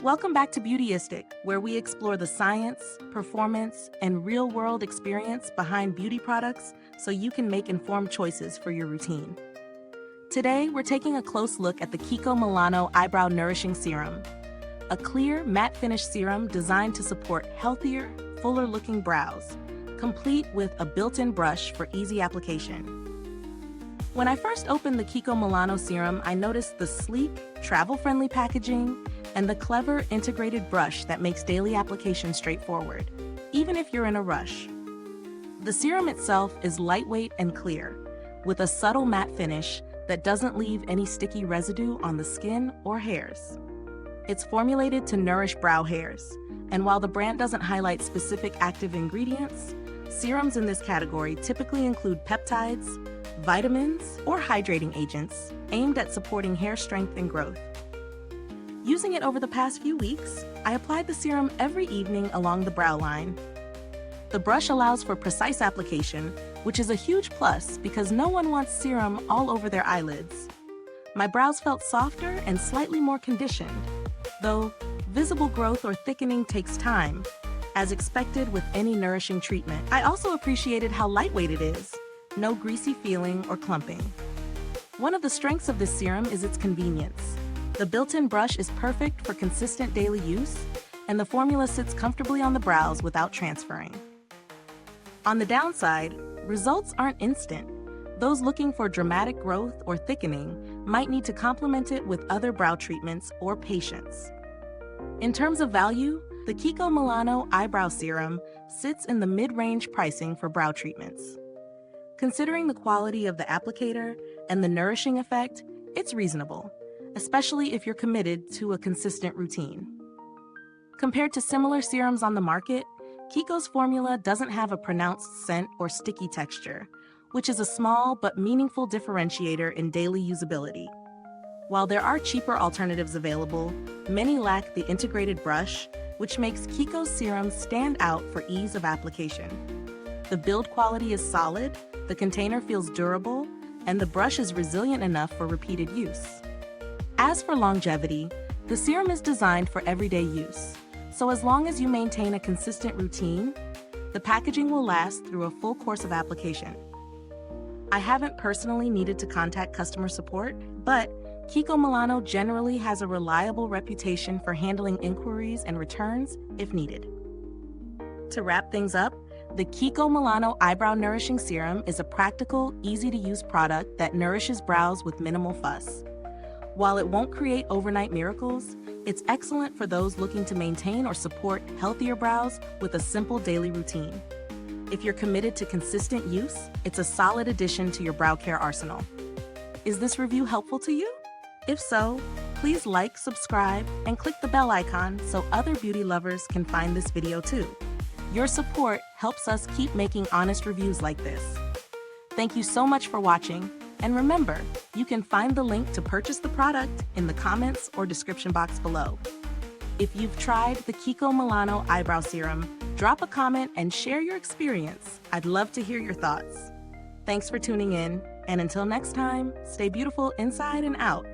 Welcome back to Beautyistic, where we explore the science, performance, and real-world experience behind beauty products so you can make informed choices for your routine. Today, we're taking a close look at the KIKO Milano Eyebrow Nourishing Serum, a clear, matte finish serum designed to support healthier, fuller-looking brows, complete with a built-in brush for easy application. When I first opened the KIKO Milano Serum, I noticed the sleek, travel-friendly packaging and the clever integrated brush that makes daily application straightforward, even if you're in a rush. The serum itself is lightweight and clear, with a subtle matte finish that doesn't leave any sticky residue on the skin or hairs. It's formulated to nourish brow hairs, and while the brand doesn't highlight specific active ingredients, serums in this category typically include peptides, vitamins, or hydrating agents aimed at supporting hair strength and growth. Using it over the past few weeks, I applied the serum every evening along the brow line. The brush allows for precise application, which is a huge plus because no one wants serum all over their eyelids. My brows felt softer and slightly more conditioned, though visible growth or thickening takes time, as expected with any nourishing treatment. I also appreciated how lightweight it is, no greasy feeling or clumping. One of the strengths of this serum is its convenience. The built-in brush is perfect for consistent daily use, and the formula sits comfortably on the brows without transferring. On the downside, results aren't instant. Those looking for dramatic growth or thickening might need to complement it with other brow treatments or patience. In terms of value, the KIKO Milano Eyebrow Serum sits in the mid-range pricing for brow treatments. Considering the quality of the applicator and the nourishing effect, it's reasonable, especially if you're committed to a consistent routine. Compared to similar serums on the market, KIKO's formula doesn't have a pronounced scent or sticky texture, which is a small but meaningful differentiator in daily usability. While there are cheaper alternatives available, many lack the integrated brush, which makes KIKO's serums stand out for ease of application. The build quality is solid, the container feels durable, and the brush is resilient enough for repeated use. As for longevity, the serum is designed for everyday use, so as long as you maintain a consistent routine, the packaging will last through a full course of application. I haven't personally needed to contact customer support, but KIKO Milano generally has a reliable reputation for handling inquiries and returns if needed. To wrap things up, the KIKO Milano Eyebrow Nourishing Serum is a practical, easy-to-use product that nourishes brows with minimal fuss. While it won't create overnight miracles, it's excellent for those looking to maintain or support healthier brows with a simple daily routine. If you're committed to consistent use, it's a solid addition to your brow care arsenal. Is this review helpful to you? If so, please like, subscribe, and click the bell icon so other beauty lovers can find this video too. Your support helps us keep making honest reviews like this. Thank you so much for watching. And remember, you can find the link to purchase the product in the comments or description box below. If you've tried the KIKO Milano Eyebrow Serum, drop a comment and share your experience. I'd love to hear your thoughts. Thanks for tuning in, and until next time, stay beautiful inside and out.